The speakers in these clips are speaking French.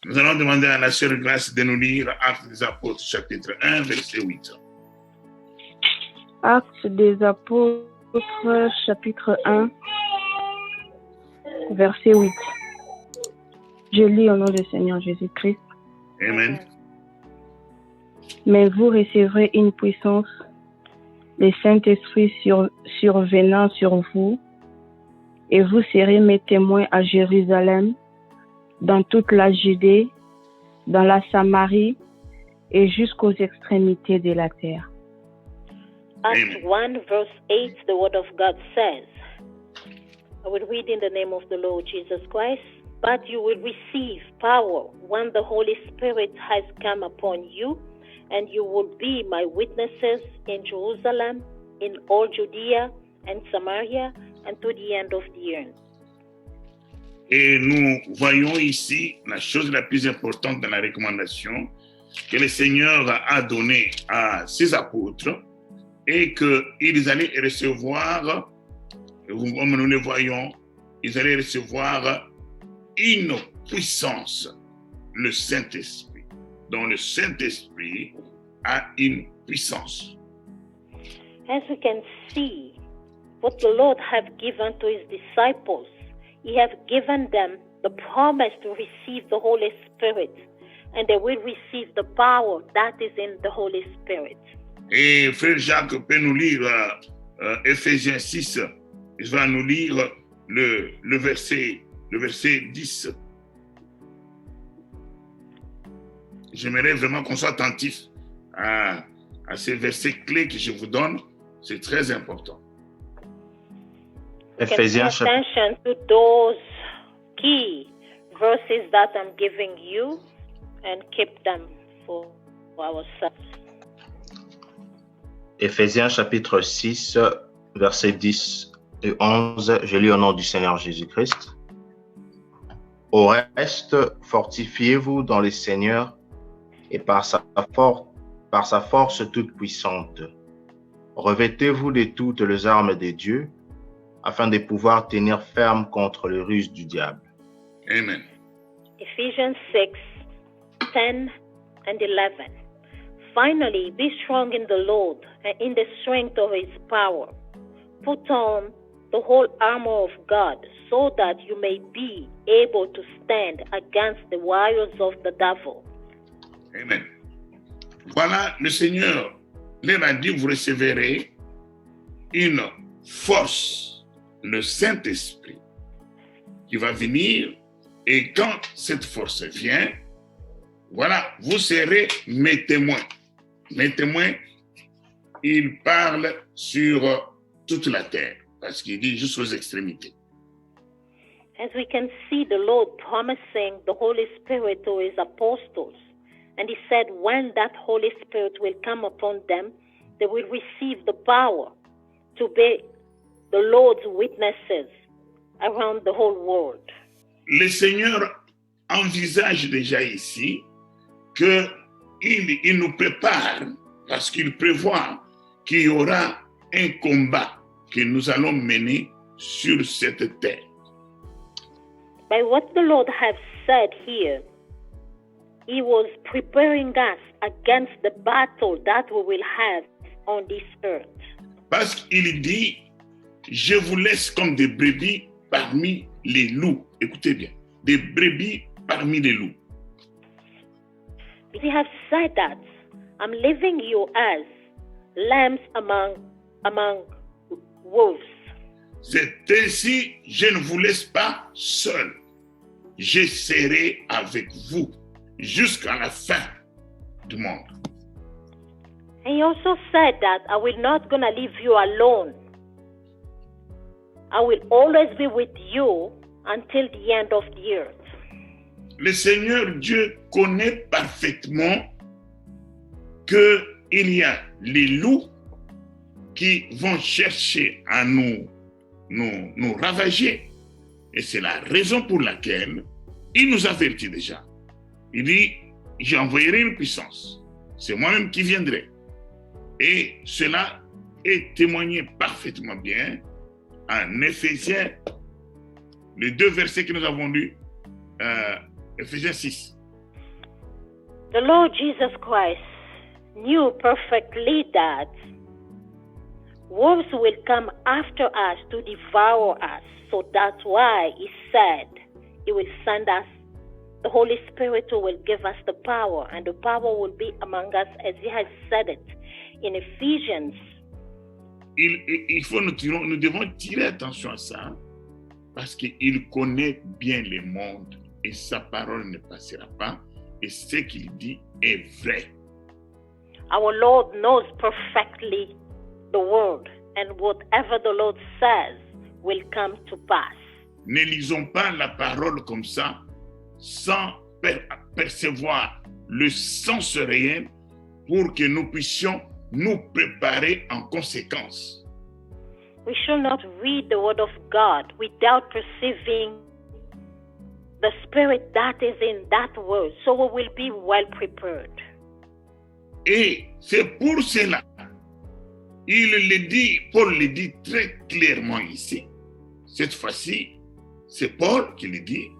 Nous allons demander à la sœur Grâce de nous lire Actes des Apôtres, chapitre 1, verset 8. Actes des Apôtres, chapitre 1, verset 8. Je lis au nom du Seigneur Jésus-Christ. Amen. Mais vous recevrez une puissance, le Saint-Esprit survenant sur vous, et vous serez mes témoins à Jérusalem, dans toute la Judée, dans la Samarie et jusqu'aux extrémités de la terre. Acts 1 verse 8, the word of God says, I will read in the name of the Lord Jesus Christ, but you will receive power when the Holy Spirit has come upon you, and you will be my witnesses in Jerusalem, in all Judea and Samaria, and to the end of the earth. Et nous voyons ici la chose la plus importante dans la recommandation que le Seigneur a donnée à ses apôtres et qu'ils allaient recevoir, comme nous le voyons, ils allaient recevoir une puissance, le Saint-Esprit. Donc le Saint-Esprit a une puissance. As we can see, what the Lord have given to his disciples, he have given them the promise to receive the Holy Spirit, and they will receive the power that is in the Holy Spirit. Et frère Jacques peut nous lire Ephésiens 6, il va nous lire le verset 10. J'aimerais vraiment qu'on soit attentif à ces versets clés que je vous donne, c'est très important. Ephésiens chapitre. Attention to those key verses that I'm giving you and keep them for ourselves. Ephésiens chapitre 6, versets 10 et 11, je lis au nom du Seigneur Jésus-Christ. Au reste, fortifiez-vous dans le Seigneur et par sa force toute puissante. Revêtez-vous de toutes les armes de Dieu, afin de pouvoir tenir ferme contre les ruses du diable. Amen. Ephesians 6, 10 and 11. Finally, be strong in the Lord and in the strength of his power. Put on the whole armor of God so that you may be able to stand against the wiles of the devil. Amen. Voilà, le Seigneur leur a dit, vous recevrez une force, le Saint-Esprit, qui va venir, et quand cette force vient, voilà, vous serez mes témoins. Mes témoins, il parle sur toute la terre, parce qu'il dit jusqu'aux extrémités. As we can see the Lord promising the Holy Spirit to his apostles, and he said when that Holy Spirit will come upon them, they will receive the power to be the Lord's witnesses around the whole world. Le Seigneur envisage déjà ici qu'il nous prépare, parce qu'il prévoit qu'il y aura un combat que nous allons mener sur cette terre. By what the Lord has said here, he was preparing us against the battle that we will have on this earth. Parce qu'il dit, je vous laisse comme des brebis parmi les loups. Écoutez bien, des brebis parmi les loups. He has said that I'm leaving you as lambs among wolves. C'est ainsi, je ne vous laisse pas seul. Je serai avec vous jusqu'à la fin du monde. And he also said that I will not gonna leave you alone. I will always be with you until the end of the earth. Le Seigneur Dieu connaît parfaitement qu'il y a les loups qui vont chercher à nous ravager. Et c'est la raison pour laquelle il nous avertit déjà. Il dit, j'envoyerai une puissance. C'est moi-même qui viendrai. Et cela est témoigné parfaitement bien en Éphésiens, les deux versets que nous avons lus, Éphésiens 6. The Lord Jesus Christ knew perfectly that wolves will come after us to devour us. So that's why he said he will send us the Holy Spirit who will give us the power, and the power will be among us as he has said it in Ephesians. Nous devons tirer attention à ça parce qu'il connaît bien le monde et sa parole ne passera pas et ce qu'il dit est vrai. Our Lord knows perfectly the word, and whatever the Lord says will come to pass. Ne lisons pas la parole comme ça sans percevoir le sens réel pour que nous puissions nous préparer en conséquence. We should not read the word of God without perceiving the spirit that is in that word, so we will be well prepared. Et c'est pour cela, Paul le dit très clairement ici. Cette fois-ci, c'est Paul qui le dit,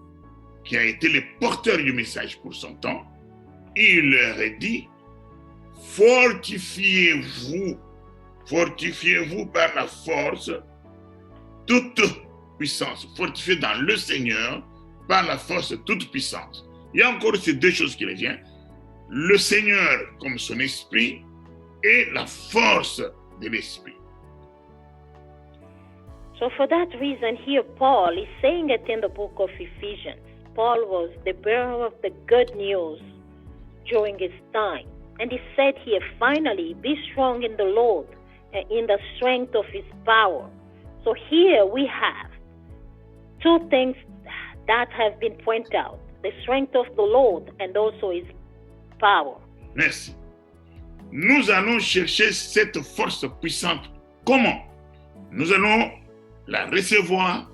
qui a été le porteur du message pour son temps. Il leur a dit, fortifiez-vous par la force, toute puissance, fortifiez dans le Seigneur par la force toute puissance. Il y a encore ces deux choses qui reviennent. Le Seigneur comme son esprit et la force de l'esprit. So for that reason here, Paul is saying it in the book of Ephesians. Paul was the bearer of the good news during his time. And he said here, finally, be strong in the Lord and in the strength of his power. So here we have two things that have been pointed out. The strength of the Lord and also his power. Merci. Nous allons chercher cette force puissante. Comment? Nous allons la recevoir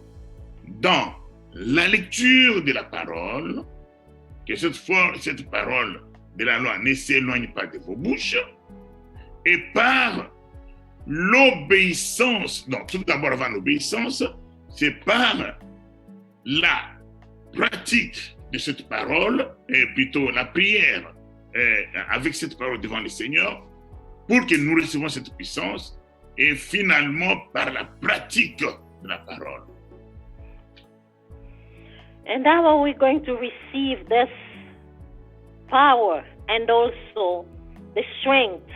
dans la lecture de la parole, que cette parole de la loi ne s'éloigne pas de vos bouches, et par l'obéissance. Donc, tout d'abord, avant l'obéissance, c'est par la pratique de cette parole, et plutôt la prière avec cette parole devant le Seigneur, pour que nous recevions cette puissance, et finalement par la pratique de la parole. And how are we going to receive this power and also the strength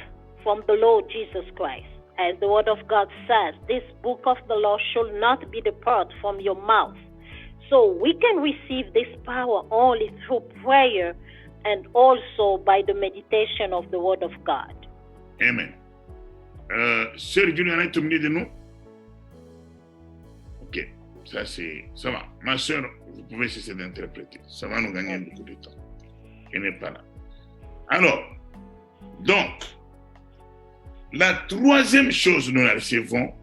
from the Lord Jesus Christ? As the word of God says, this book of the law shall not be depart from your mouth. So we can receive this power only through prayer and also by the meditation of the word of God. Amen. Sœur Juliana est au milieu de nous? Ok, ça va. Ma sœur, vous pouvez cesser d'interpréter. Ça va nous gagner beaucoup de temps. Elle n'est pas là. Alors, donc, la troisième chose, nous la recevons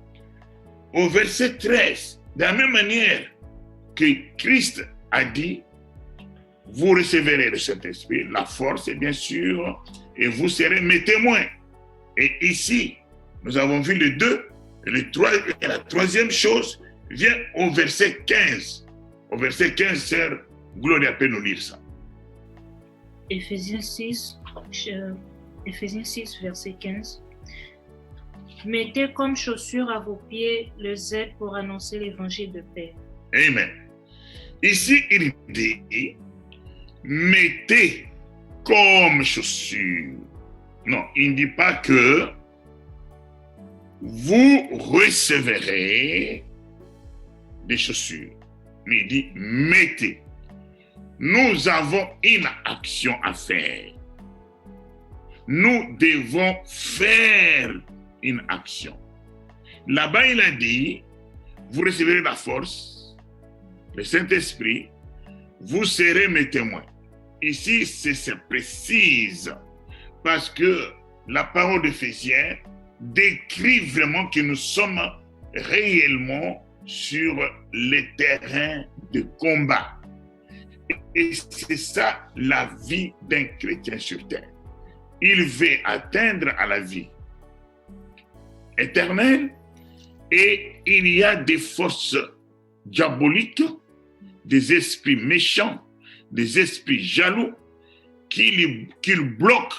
au verset 13. De la même manière que Christ a dit, vous recevrez le Saint-Esprit, la force, bien sûr, et vous serez mes témoins. Et ici, nous avons vu les deux. Et la troisième chose vient au verset 15. Au verset 15, sœur Gloria peut nous lire ça. Éphésiens 6, verset 15. Mettez comme chaussure à vos pieds le zèle pour annoncer l'évangile de paix. Amen. Ici, il dit, mettez comme chaussure. Non, il ne dit pas que vous recevrez des chaussures. Mais il dit, mettez. Nous avons une action à faire. Nous devons faire une action. Là-bas, il a dit, vous recevrez la force, le Saint-Esprit, vous serez mes témoins. Ici, c'est précise, parce que la parole d'Éphésiens décrit vraiment que nous sommes réellement sur le terrain de combat. Et c'est ça la vie d'un chrétien sur terre. Il veut atteindre à la vie éternelle et il y a des forces diaboliques, des esprits méchants, des esprits jaloux qu'il bloque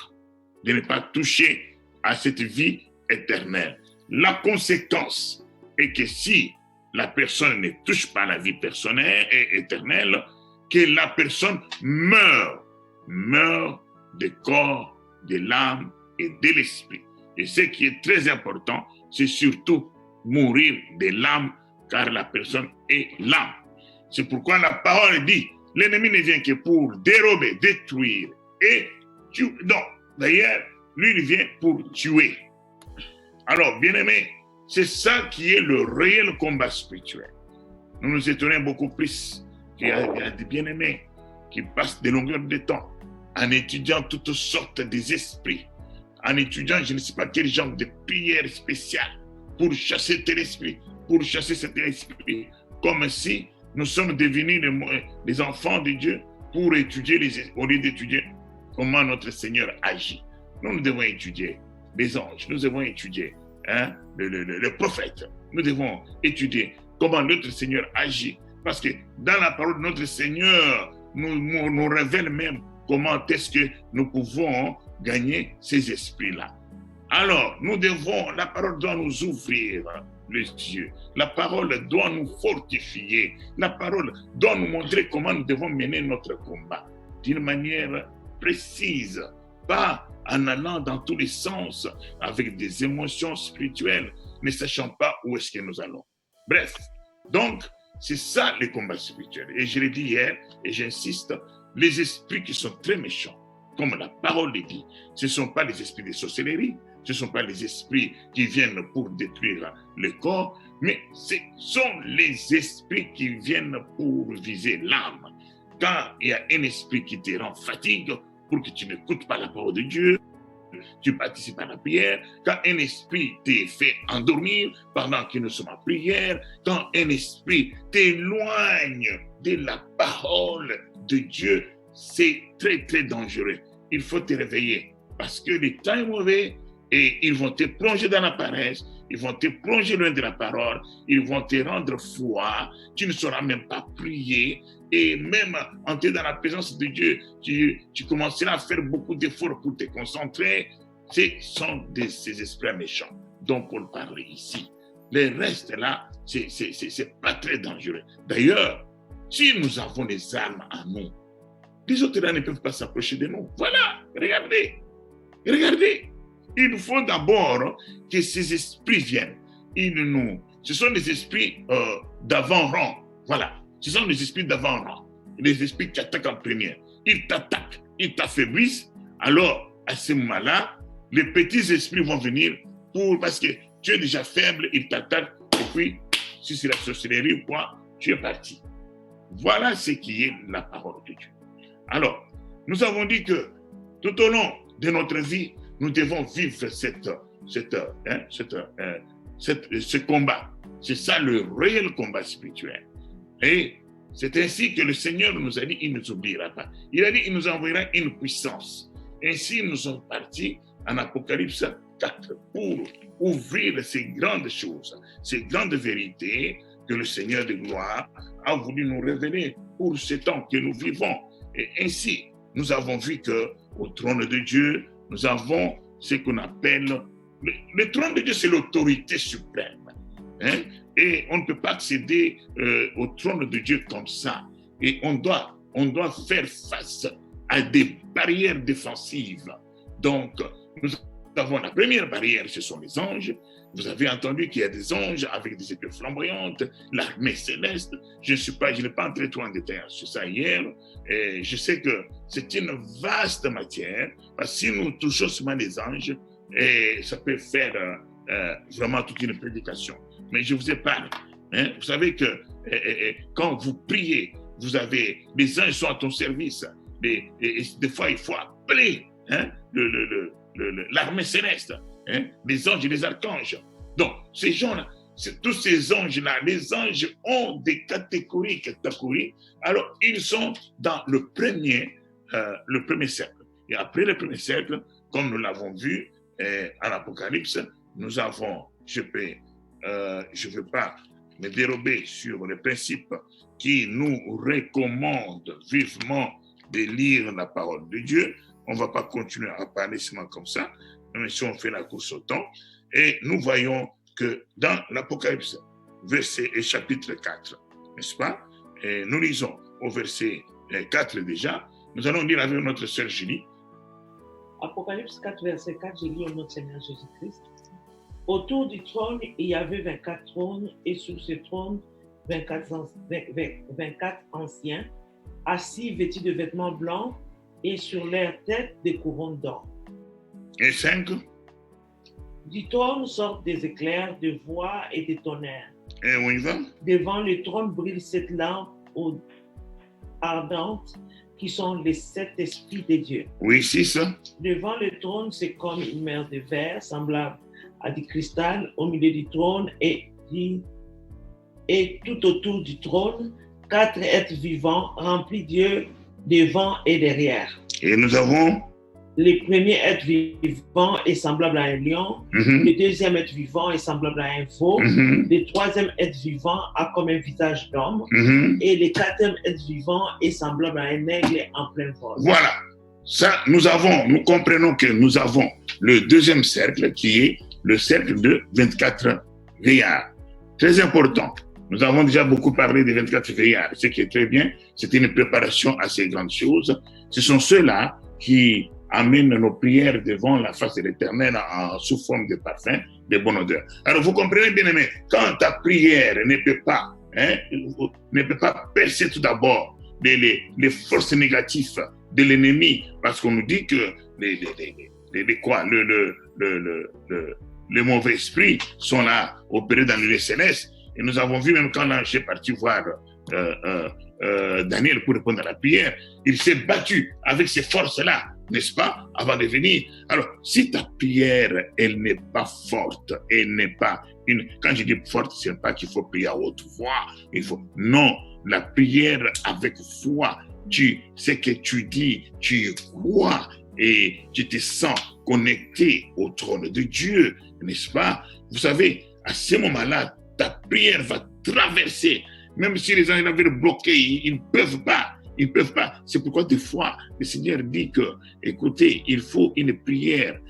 de ne pas toucher à cette vie éternelle. La conséquence est que si la personne ne touche pas à la vie personnelle et éternelle, que la personne meurt du corps, de l'âme et de l'esprit. Et ce qui est très important, c'est surtout mourir de l'âme, car la personne est l'âme. C'est pourquoi la parole dit, l'ennemi ne vient que pour dérober, détruire et tuer. Non, d'ailleurs, lui, il vient pour tuer. Alors, bien-aimés, c'est ça qui est le réel combat spirituel. Nous nous étonnons beaucoup plus qu'il y a des bien-aimés qui passent des longueurs de temps en étudiant toutes sortes d'esprits, en étudiant je ne sais pas quel genre de prière spéciale pour chasser tel esprit, pour chasser cet esprit, comme si nous sommes devenus des enfants de Dieu pour étudier, au lieu d'étudier comment notre Seigneur agit. Nous devons étudier les anges, nous devons étudier le prophète, nous devons étudier comment notre Seigneur agit, parce que dans la parole de notre Seigneur, nous révèle même comment est-ce que nous pouvons gagner ces esprits-là. Alors, la parole doit nous ouvrir les yeux. La parole doit nous fortifier. La parole doit nous montrer comment nous devons mener notre combat d'une manière précise, pas en allant dans tous les sens avec des émotions spirituelles, ne sachant pas où est-ce que nous allons. Bref, donc, c'est ça le combat spirituel. Et je l'ai dit hier, et j'insiste, les esprits qui sont très méchants, comme la parole le dit, ce ne sont pas les esprits de sorcellerie, ce ne sont pas les esprits qui viennent pour détruire le corps, mais ce sont les esprits qui viennent pour viser l'âme. Quand il y a un esprit qui te rend fatigue pour que tu n'écoutes pas la parole de Dieu, tu participes à la prière, quand un esprit te fait endormir pendant que nous sommes en prière, quand un esprit t'éloigne de la parole de Dieu, c'est très très dangereux. Il faut te réveiller parce que le temps est mauvais et ils vont te plonger dans la paresse, ils vont te plonger loin de la parole, ils vont te rendre froid, tu ne sauras même pas prier et même entrer dans la présence de Dieu, tu commenceras à faire beaucoup d'efforts pour te concentrer. Ce sont ces esprits méchants dont Paul parle ici. Le reste là, c'est pas très dangereux. D'ailleurs, si nous avons des armes en nous, les autres là ne peuvent pas s'approcher de nous. Voilà, regardez. Il faut d'abord que ces esprits viennent. Ce sont des esprits d'avant-rang. Voilà, ce sont des esprits d'avant-rang. Les esprits qui attaquent en première. Ils t'attaquent, ils t'affaiblissent. Alors, à ce moment-là, les petits esprits vont venir parce que tu es déjà faible, ils t'attaquent. Et puis, si c'est la sorcellerie ou quoi, tu es parti. Voilà ce qui est la parole de Dieu. Alors, nous avons dit que tout au long de notre vie, nous devons vivre ce combat. C'est ça le réel combat spirituel. Et c'est ainsi que le Seigneur nous a dit, il ne nous oubliera pas. Il a dit, il nous enverra une puissance. Ainsi, nous sommes partis en Apocalypse 4 pour ouvrir ces grandes choses, ces grandes vérités que le Seigneur de gloire a voulu nous révéler pour ce temps que nous vivons. Et ainsi, nous avons vu qu'au trône de Dieu, nous avons ce qu'on appelle... Le trône de Dieu, c'est l'autorité suprême. Hein? Et on ne peut pas accéder au trône de Dieu comme ça. Et on doit faire face à des barrières défensives. Donc, nous avons la première barrière, ce sont les anges. Vous avez entendu qu'il y a des anges avec des épées flamboyantes, l'armée céleste. Je n'ai pas entré trop en détail sur ça hier. Et je sais que c'est une vaste matière. Parce que si nous touchons seulement les anges, et ça peut faire vraiment toute une prédication. Mais je vous épargne. Hein? Vous savez que quand vous priez, les anges sont à ton service. Et des fois, il faut appeler l'armée céleste, hein? Les anges et les archanges. Donc, ces gens-là, tous ces anges-là, les anges ont des catégories. Alors, ils sont dans le premier cercle. Et après le premier cercle, comme nous l'avons vu en Apocalypse, nous avons, je ne veux pas me dérober sur les principes qui nous recommandent vivement de lire la parole de Dieu. on ne va pas continuer à parler seulement comme ça, même si on fait la course au temps. Et nous voyons que dans l'Apocalypse, verset et chapitre 4, n'est-ce pas? Et nous lisons au verset 4 déjà. Nous allons lire avec notre sœur Julie. Apocalypse 4, verset 4, je lis au nom de Seigneur Jésus-Christ. Autour du trône, il y avait 24 trônes, et sur ces trônes, 24 anciens, assis vêtus de vêtements blancs, et sur leurs têtes des couronnes d'or. Et 5. Du trône sortent des éclairs, de voix et des tonnerres. Et on y va? Devant le trône brillent 7 lampes ardentes, qui sont les 7 esprits de Dieu. Oui, 6. Devant le trône, c'est comme une mer de verre, semblable à du cristal au milieu du trône, et tout autour du trône, 4 êtres vivants remplis Dieu devant et derrière. Et nous avons? Le premier être vivant est semblable à un lion, le deuxième être vivant est semblable à un veau, le troisième être vivant a comme un visage d'homme, et le quatrième être vivant est semblable à un aigle en plein vol. Voilà, ça nous comprenons que nous avons le deuxième cercle qui est le cercle de 24 vieillards. Très important. Nous avons déjà beaucoup parlé des 24 vieillards, ce qui est très bien. C'est une préparation à ces grandes choses. Ce sont ceux-là qui amènent nos prières devant la face de l'Éternel sous forme de parfum, de bonne odeur. Alors vous comprenez bien aimé, quand ta prière ne peut pas percer tout d'abord les forces négatives de l'ennemi, parce qu'on nous dit que les mauvais esprits sont là opérés dans le céleste. Et nous avons vu même quand l'ange est parti voir Daniel pour répondre à la prière, il s'est battu avec ces forces-là, n'est-ce pas, avant de venir. Alors, si ta prière, elle n'est pas forte, elle n'est pas quand je dis forte, ce n'est pas qu'il faut prier à haute voix, non, la prière avec foi, ce que tu dis, tu y crois et tu te sens connecté au trône de Dieu, n'est-ce pas? Vous savez, à ce moment-là, ta prière va traverser, même si les gens avaient bloqué, ils ne peuvent pas. C'est pourquoi des fois, le Seigneur dit que, écoutez, il faut une prière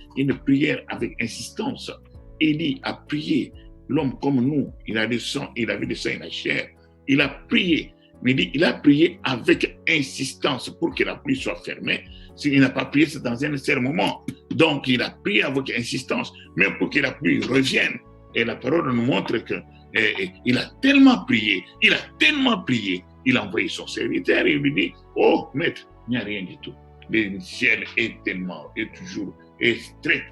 avec insistance. Élie a prié, l'homme comme nous, il avait le sang et la chair. Il a prié, mais il a prié avec insistance pour que la pluie soit fermée. S'il n'a pas prié, c'est dans un certain moment. Donc, il a prié avec insistance, même pour que la pluie revienne. Et la parole nous montre que il a tellement prié, il a envoyé son serviteur et il lui dit, oh maître, il n'y a rien du tout. Le ciel est toujours très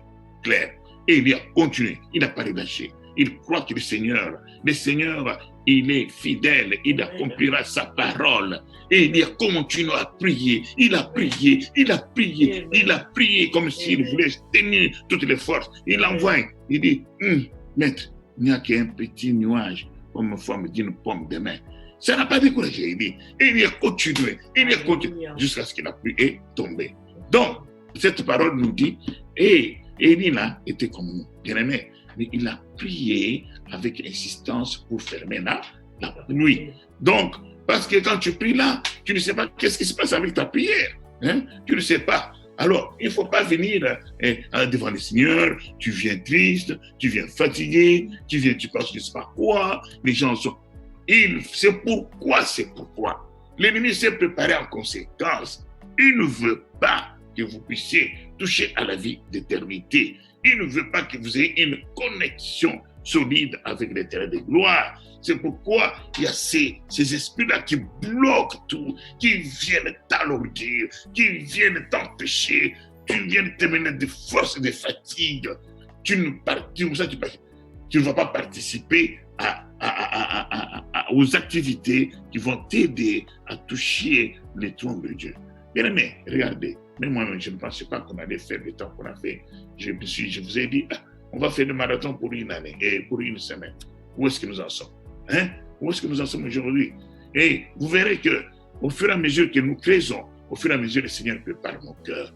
clair. Et il a continué, il n'a pas relâché. Il croit que le Seigneur, il est fidèle, il accomplira sa parole. Et il a continué à prier, il a prié comme s'il voulait tenir toutes les forces. Il envoie, il dit, maître, il n'y a qu'un petit nuage comme forme d'une pomme de main. Ça n'a pas découragé, il dit. Et il a continué, jusqu'à ce que la pluie est tombée. Donc, cette parole nous dit, et Élie là était comme nous, bien aimé, mais il a prié avec insistance pour fermer la pluie. Donc, parce que quand tu pries là, tu ne sais pas qu'est-ce qui se passe avec ta prière. Tu ne sais pas. Alors, il ne faut pas venir devant le Seigneur, tu viens triste, tu viens fatigué, tu penses je ne sais pas quoi, les gens sont... C'est pourquoi. L'ennemi s'est préparé en conséquence. Il ne veut pas que vous puissiez toucher à la vie d'éternité. Il ne veut pas que vous ayez une connexion solide avec l'Éternel de gloire. C'est pourquoi il y a ces esprits-là qui bloquent tout, qui viennent t'alourdir, qui viennent t'empêcher, qui viennent te mener de force et de fatigue. Tu ne vas pas participer aux activités qui vont t'aider à toucher les trônes de Dieu. Bien aimé, regardez, même moi-même, je ne pensais pas qu'on allait faire le temps qu'on a fait. Je vous ai dit, on va faire le marathon pour une année et pour une semaine. Où est-ce que nous en sommes? Où est-ce que nous en sommes aujourd'hui? Et vous verrez que au fur et à mesure que nous créons, au fur et à mesure le Seigneur prépare nos cœurs.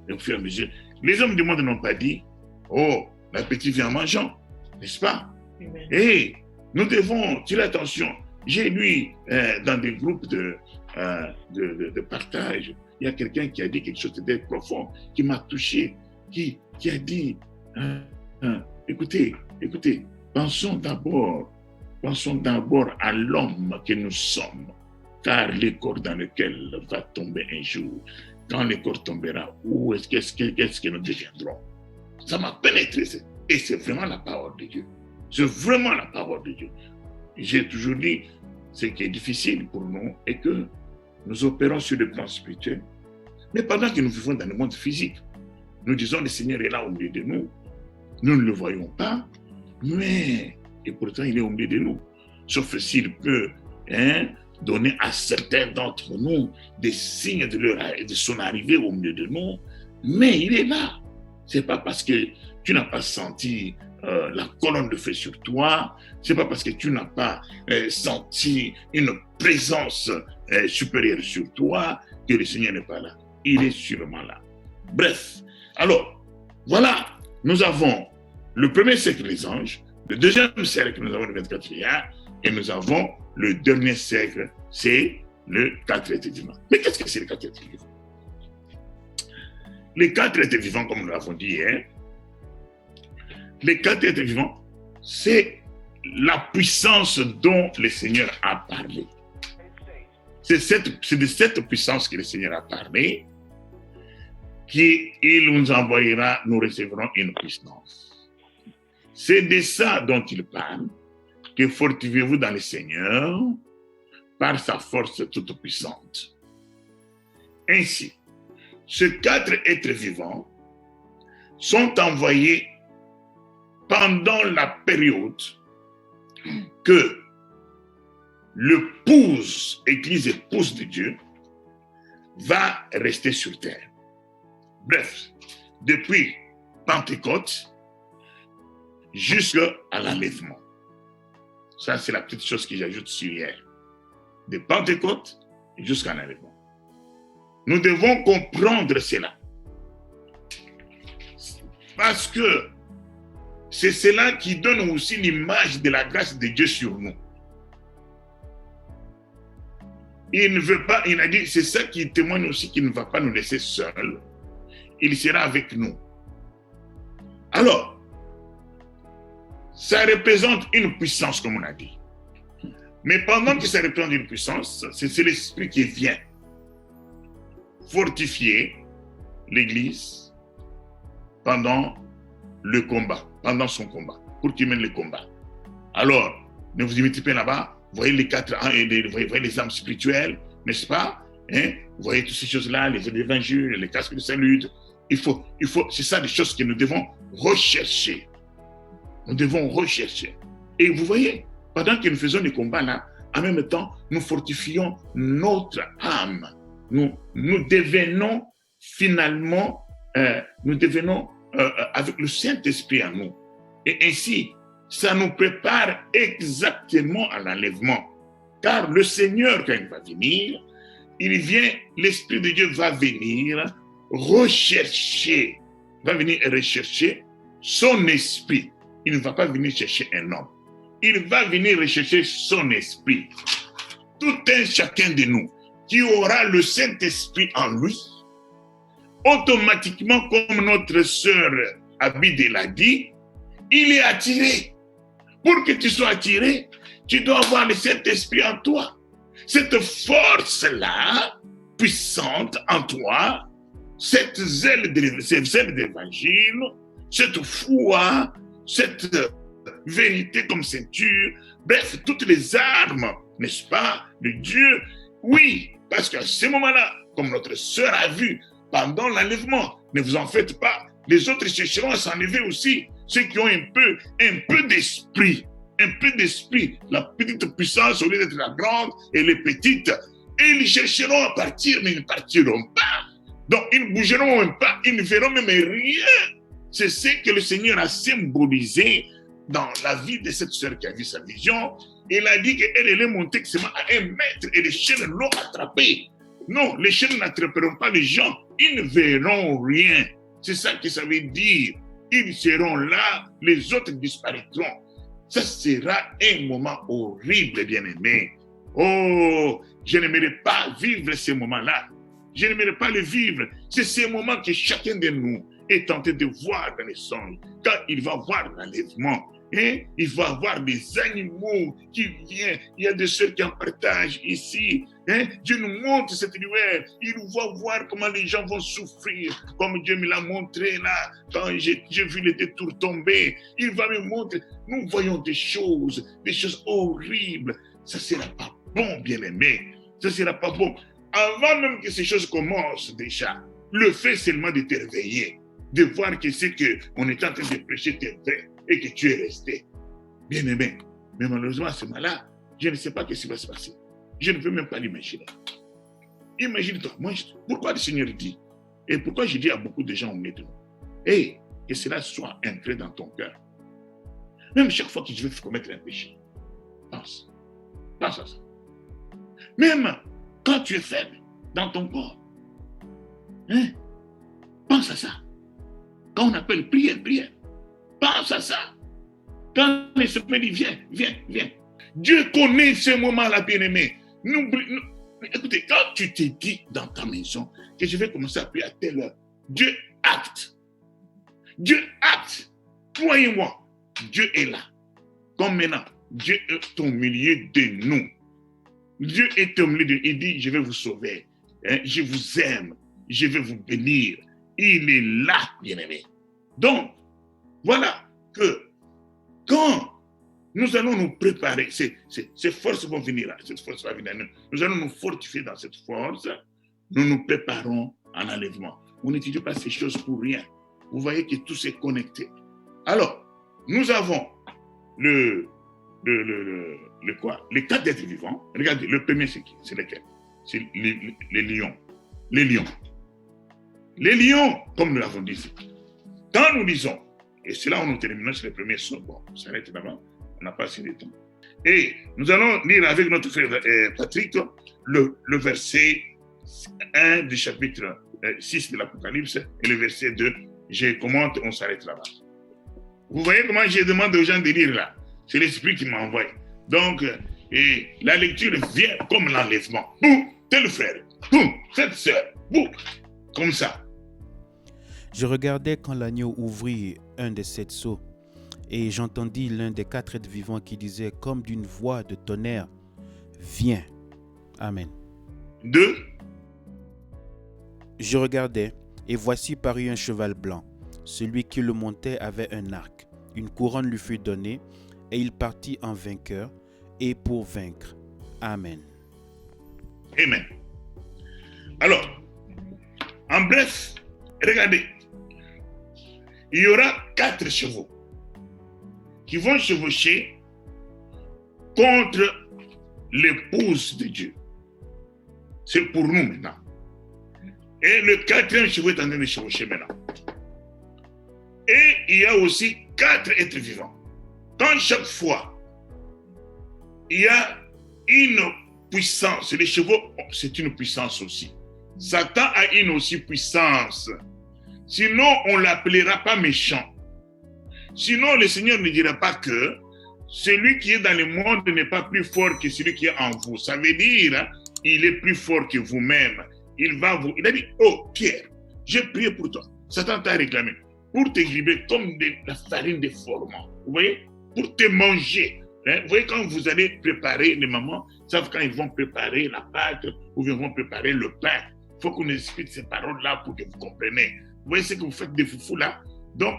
Et au fur et à mesure, les hommes du monde n'ont pas dit, oh, l'appétit vient en mangeant, n'est-ce pas? Amen. Et nous devons tirer attention. J'ai lu dans des groupes de partage il y a quelqu'un qui a dit quelque chose de profond, qui m'a touché, qui a dit, écoutez, pensons d'abord à l'homme que nous sommes, car le corps dans lequel va tomber un jour, quand le corps tombera, qu'est-ce que nous deviendrons? Ça m'a pénétré, et c'est vraiment la parole de Dieu. C'est vraiment la parole de Dieu. J'ai toujours dit, ce qui est difficile pour nous est que nous opérons sur le plan spirituel, mais pendant que nous vivons dans le monde physique, nous disons le Seigneur est là au milieu de nous, nous ne le voyons pas, mais, et pourtant il est au milieu de nous, sauf s'il peut donner à certains d'entre nous des signes de son arrivée au milieu de nous, mais il est là. C'est pas parce que tu n'as pas senti la colonne de feu sur toi, c'est pas parce que tu n'as pas senti une présence supérieure sur toi que le Seigneur n'est pas là. Il est sûrement là. Bref, alors, voilà, nous avons le premier cercle des anges, le deuxième cercle, nous avons le 24e, et nous avons le dernier cercle, c'est le 4 êtres vivants. Mais qu'est-ce que c'est les 4 êtres vivants? Les 4 êtres vivants, comme nous l'avons dit hier, les 4 êtres vivants, c'est la puissance dont le Seigneur a parlé. C'est de cette puissance que le Seigneur a parlé, qu'il nous envoyera, nous recevrons une puissance. C'est de ça dont il parle, que fortifiez-vous dans le Seigneur par sa force toute puissante. Ainsi, ces 4 êtres vivants sont envoyés pendant la période que l'épouse, Église épouse de Dieu, va rester sur terre. Bref, depuis Pentecôte jusqu'à l'enlèvement. Ça, c'est la petite chose que j'ajoute sur hier. De Pentecôte jusqu'à l'enlèvement. Nous devons comprendre cela. Parce que c'est cela qui donne aussi l'image de la grâce de Dieu sur nous. Il ne veut pas, il a dit, c'est ça qui témoigne aussi qu'il ne va pas nous laisser seuls. Il sera avec nous. Alors, ça représente une puissance, comme on a dit. Mais pendant que ça représente une puissance, c'est l'Esprit qui vient fortifier l'Église pendant le combat, pendant son combat, pour qu'il mène le combat. Alors, ne vous imitez pas là-bas, vous voyez les 4 ans, vous voyez les âmes spirituelles, n'est-ce pas? Vous voyez toutes ces choses-là, les évangiles, les casques de salut. Il faut, c'est ça des choses que nous devons rechercher. Nous devons rechercher. Et vous voyez, pendant que nous faisons les combats là, en même temps, nous fortifions notre âme. Nous devenons finalement, avec le Saint-Esprit en nous. Et ainsi, ça nous prépare exactement à l'enlèvement. Car le Seigneur, quand il va venir, il vient, l'Esprit de Dieu va venir rechercher son esprit. Il ne va pas venir chercher un homme. Il va venir rechercher son esprit. Tout un chacun de nous qui aura le Saint-Esprit en lui, automatiquement, comme notre sœur Abide l'a dit, il est attiré. Pour que tu sois attiré, tu dois avoir le Saint-Esprit en toi. Cette force-là, puissante en toi, cette zèle d'évangile, cette foi, cette vérité comme ceinture, bref, toutes les armes, n'est-ce pas, de Dieu. Oui, parce qu'à ce moment-là, comme notre sœur a vu pendant l'enlèvement, ne vous en faites pas, les autres chercheront à s'enlever aussi, ceux qui ont un peu d'esprit, la petite puissance au lieu d'être la grande et les petites, et ils chercheront à partir, mais ils ne partiront pas. Donc, ils ne bougeront même pas, ils ne verront même rien. C'est ce que le Seigneur a symbolisé dans la vie de cette sœur qui a vu sa vision. Il a dit qu'elle est montée seulement à 1 mètre et les chaînes l'ont attrapée. Non, les chaînes n'attraperont pas les gens, ils ne verront rien. C'est ça que ça veut dire. Ils seront là, les autres disparaîtront. Ça sera un moment horrible, bien-aimé. Oh, je n'aimerais pas vivre ces moments-là. je n'aimerais pas le vivre. C'est ces moments que chacun de nous est tenté de voir dans les songes. Quand il va voir l'enlèvement, hein, il va voir des animaux qui viennent. Il y a des sœurs qui en partagent ici. Hein. Dieu nous montre cette lumière. Il va voir comment les gens vont souffrir, comme Dieu me l'a montré là, quand j'ai vu les détours tomber. Il va me montrer. Nous voyons des choses horribles. Ça ne sera pas bon, bien-aimé. Ça ne sera pas bon. Avant même que ces choses commencent déjà, le fait seulement de te réveiller, de voir que ce qu'on est en train de prêcher est vrai et que tu es resté. Bien-aimé. Mais malheureusement, ce moment-là, je ne sais pas ce qui va se passer. Je ne peux même pas l'imaginer. Imagine-toi, pourquoi le Seigneur dit, et pourquoi je dis à beaucoup de gens maintenant, hey, que cela soit entré dans ton cœur. Même chaque fois que je vais commettre un péché, pense à ça. Même quand tu es faible dans ton corps, hein, pense à ça. Quand on appelle prière, pense à ça. Quand l'Esprit dit viens. Dieu connaît ce moment-là, bien-aimé. Écoutez, quand tu te dis dans ta maison que je vais commencer à prier à telle heure, Dieu acte. Croyez-moi, Dieu est là. Comme maintenant, Dieu est au milieu de nous. Dieu est au milieu de nous. Il dit, je vais vous sauver. Hein, je vous aime. Je vais vous bénir. Il est là, bien-aimé. Donc, voilà que quand nous allons nous préparer, ces forces vont venir là, cette force va venir là. Nous allons nous fortifier dans cette force. Nous nous préparons en enlèvement. On n'étudie pas ces choses pour rien. Vous voyez que tout s'est connecté. Alors, nous avons les quatre êtres vivants. Regardez, le premier c'est qui? C'est lequel? C'est les lions. Les lions, comme nous l'avons dit. Quand nous lisons, et c'est là où nous terminons sur les premiers sauts, bon, on s'arrête d'abord, on n'a pas assez de temps. Et nous allons lire avec notre frère Patrick le verset 1 du chapitre 6 de l'Apocalypse et le verset 2. Je commente, on s'arrête là-bas. Vous voyez comment je demande aux gens de lire là? C'est l'Esprit qui m'envoie. Donc, la lecture vient comme l'enlèvement. Boum, tel frère. Boum, cette sœur. Boum, comme ça. Je regardais quand l'agneau ouvrit un des 7 sceaux, et j'entendis l'un des 4 êtres vivants qui disait comme d'une voix de tonnerre, « Viens. » Amen. 2. Je regardais, et voici parut un cheval blanc. Celui qui le montait avait un arc. Une couronne lui fut donnée, et il partit en vainqueur, et pour vaincre. Amen. Amen. Alors, en bref, regardez, il y aura 4 chevaux qui vont chevaucher contre l'épouse de Dieu. C'est pour nous maintenant. Et le 4e chevaux est en train de chevaucher maintenant. Et il y a aussi 4 êtres vivants. Quand chaque fois, il y a une puissance, les chevaux, c'est une puissance aussi. Satan a une aussi puissance. Sinon, on ne l'appellera pas méchant. Sinon, le Seigneur ne dira pas que celui qui est dans le monde n'est pas plus fort que celui qui est en vous. Ça veut dire, il est plus fort que vous-même. Il a dit, oh Pierre, j'ai prié pour toi. Satan t'a réclamé pour te gribber comme de la farine de formant. Vous voyez? Pour te manger. Hein? Vous voyez, quand vous allez préparer, les mamans savent quand ils vont préparer la pâte ou ils vont préparer le pain. Il faut qu'on explique ces paroles-là pour que vous compreniez. Vous voyez ce que vous faites des foufous là? Donc,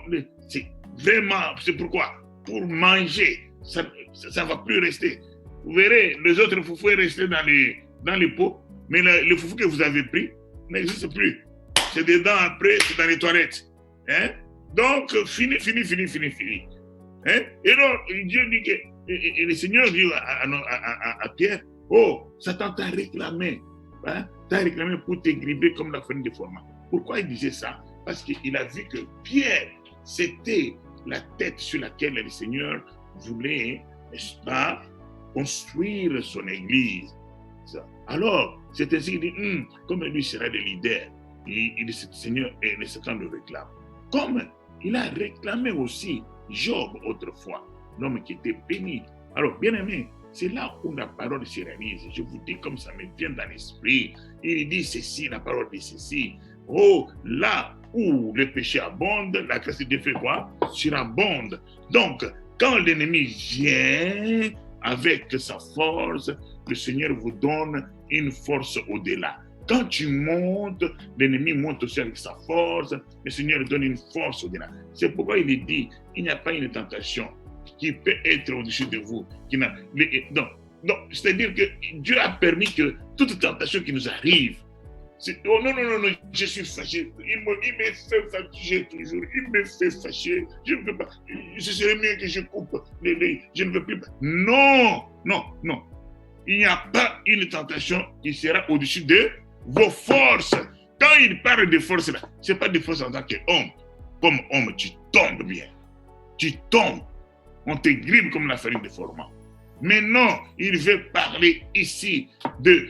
c'est vraiment, c'est pourquoi? Pour manger, ça ne va plus rester. Vous verrez, les autres foufous restent dans les pots, mais le foufou que vous avez pris n'existe plus. C'est dedans après, c'est dans les toilettes. Hein? Donc, fini. Hein? Et donc, Dieu dit que, et le Seigneur dit à Pierre, oh, Satan t'a réclamé. Hein? T'a réclamé pour te gribber comme la farine de formant. Pourquoi il disait ça? Parce qu'il a vu que Pierre, c'était la tête sur laquelle le Seigneur voulait, n'est-ce pas, construire son église. Alors, c'est ainsi qu'il dit, comme lui sera le leader, le Seigneur et le Satan le réclame. Comme il a réclamé aussi Job autrefois, l'homme qui était béni. Alors, bien aimé, c'est là où la parole se réalise. Je vous dis comme ça me vient dans l'esprit. Il dit ceci, la parole dit ceci. Oh, là où le péché abonde, la grâce de Dieu fait quoi? Surabonde. Donc, quand l'ennemi vient avec sa force, le Seigneur vous donne une force au-delà. Quand tu montes, l'ennemi monte aussi avec sa force, le Seigneur donne une force au-delà. C'est pourquoi il est dit, il n'y a pas une tentation qui peut être au-dessus de vous. Donc, c'est-à-dire que Dieu a permis que toute tentation qui nous arrive, oh non, je suis fâché, il me fait fâcher toujours, il me fait fâcher, je ne veux pas, ce serait mieux que je coupe je ne veux plus. Non, il n'y a pas une tentation qui sera au-dessus de vos forces. Quand il parle de force là, ce n'est pas de force en tant qu'homme. Comme homme, tu tombes bien. Tu tombes. On te grippe comme la farine de formant. Mais non, il veut parler ici de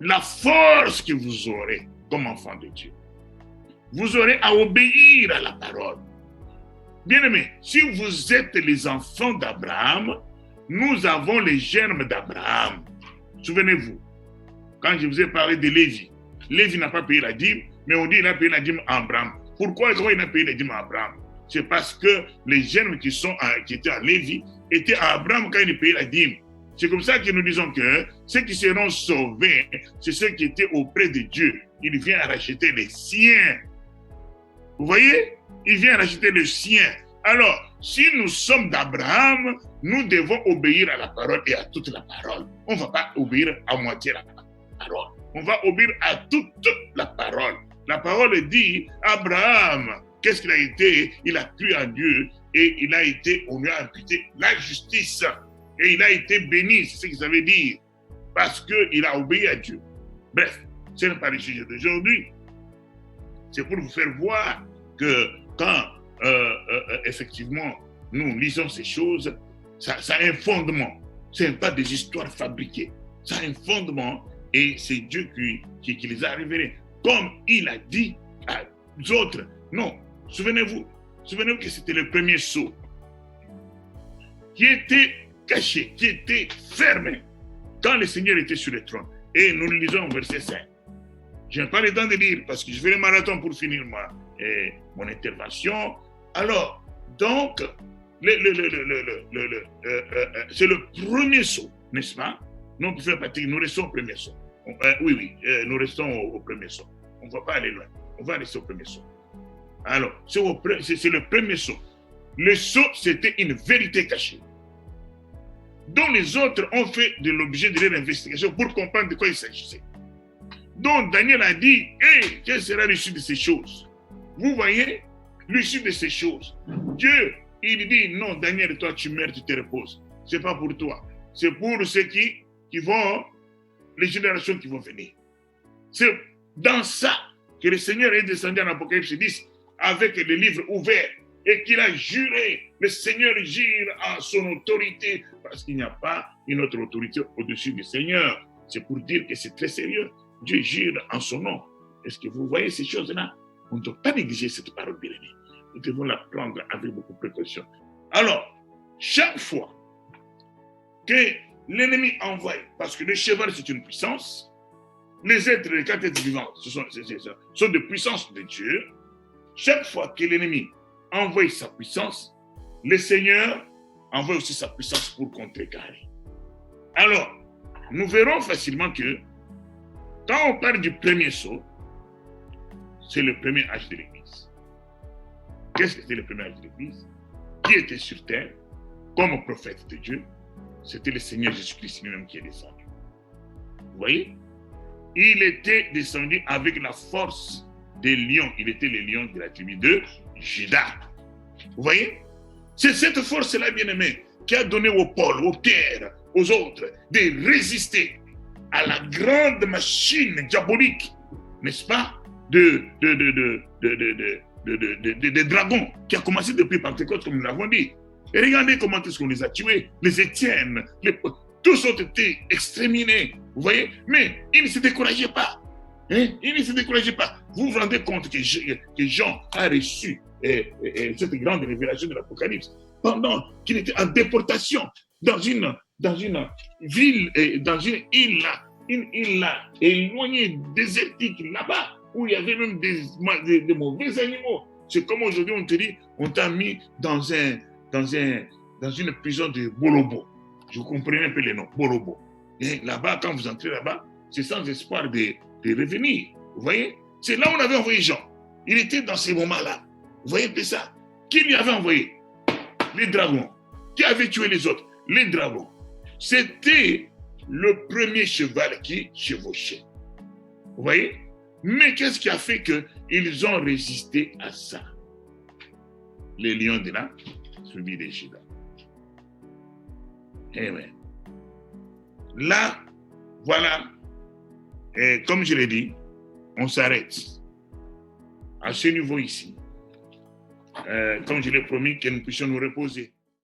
la force que vous aurez comme enfant de Dieu. Vous aurez à obéir à la parole. Bien-aimés, si vous êtes les enfants d'Abraham, nous avons les germes d'Abraham. Souvenez-vous, quand je vous ai parlé de Lévi, Lévi n'a pas payé la dîme, mais on dit qu'il a payé la dîme à Abraham. Pourquoi il a payé la dîme à Abraham? C'est parce que les germes qui étaient à Lévi étaient à Abraham quand il payait la dîme. C'est comme ça que nous disons que ceux qui seront sauvés, c'est ceux qui étaient auprès de Dieu. Il vient racheter les siens. Vous voyez? Il vient racheter le sien. Alors, si nous sommes d'Abraham, nous devons obéir à la parole et à toute la parole. On ne va pas obéir à moitié à la parole. On va obéir à toute la parole. La parole dit, Abraham, qu'est-ce qu'il a été? Il a cru en Dieu et on lui a imputé la justice. Et il a été béni, c'est ce que ça veut dire. Parce qu'il a obéi à Dieu. Bref, ce n'est pas le sujet d'aujourd'hui. C'est pour vous faire voir que quand effectivement nous lisons ces choses, ça a un fondement. Ce n'est pas des histoires fabriquées. Ça a un fondement et c'est Dieu qui les a révélés. Comme il a dit aux autres. Non, souvenez-vous que c'était le premier sceau qui était caché, qui était fermé quand le Seigneur était sur le trône. Et nous le lisons au verset 5. Je n'ai pas le temps de lire parce que je fais le marathon pour finir mon intervention. Alors, donc, c'est le premier sceau, n'est-ce pas? Nous restons au premier sceau. Oui, nous restons au premier sceau. On ne va pas aller loin. On va rester au premier sceau. Alors, c'est le premier sceau. Le sceau, c'était une vérité cachée, dont les autres ont fait de l'objet de leur investigation pour comprendre de quoi il s'agissait. Donc, Daniel a dit, quelle sera l'issue de ces choses? Vous voyez, l'issue de ces choses. Dieu, il dit, non, Daniel, toi, tu meurs, tu te reposes. Ce n'est pas pour toi. C'est pour ceux qui vont, les générations qui vont venir. C'est dans ça que le Seigneur est descendu en Apocalypse 10 avec le livre ouvert et qu'il a juré. Le Seigneur jure à son autorité parce qu'il n'y a pas une autre autorité au-dessus du Seigneur. C'est pour dire que c'est très sérieux. Dieu jure en son nom. Est-ce que vous voyez ces choses-là? On ne doit pas négliger cette parole bien-aimée. Nous devons la prendre avec beaucoup de précaution. Alors, chaque fois que l'ennemi envoie, parce que le cheval c'est une puissance, les êtres, les quatre êtres vivants, ce sont des puissances de Dieu. Chaque fois que l'ennemi envoie sa puissance, le Seigneur envoie aussi sa puissance pour contrecarrer. Alors, nous verrons facilement que quand on parle du premier sceau, c'est le premier âge de l'Église. Qu'est-ce que c'était le premier âge de l'Église? Qui était sur terre comme prophète de Dieu? C'était le Seigneur Jésus-Christ lui-même qui est descendu. Vous voyez? Il était descendu avec la force des lions. Il était le lion de la tribu de Juda. Vous voyez? C'est cette force-là, bien-aimé, qui a donné au pôle, aux terres, aux autres, de résister à la grande machine diabolique, n'est-ce pas, de dragons, qui a commencé depuis Pentecôte, comme nous l'avons dit. Et regardez comment est-ce qu'on les a tués. Les Étienne, tous ont été exterminés. Vous voyez? Mais ils ne se décourageaient pas. Ils ne se décourageaient pas. Vous vous rendez compte que Jean a reçu cette grande révélation de l'Apocalypse pendant qu'il était en déportation. dans une ville, dans une île éloignée, désertique, là-bas, où il y avait même des mauvais animaux. C'est comme aujourd'hui, on te dit, on t'a mis dans une prison de Bolobo. Je comprenais un peu les noms, Bolobo. Et là-bas, quand vous entrez là-bas, c'est sans espoir de revenir. Vous voyez? C'est là où on avait envoyé Jean. Il était dans ces moments-là. Vous voyez un peu ça? Qui lui avait envoyé? Les dragons. Qui avait tué les autres? Les dragons. C'était le premier cheval qui chevauchait. Vous voyez? Mais qu'est-ce qui a fait qu'ils ont résisté à ça? Les lions de là, suivis des Judas. Eh bien. Là, voilà, et comme je l'ai dit, on s'arrête à ce niveau ici. Comme je l'ai promis, que nous puissions nous reposer.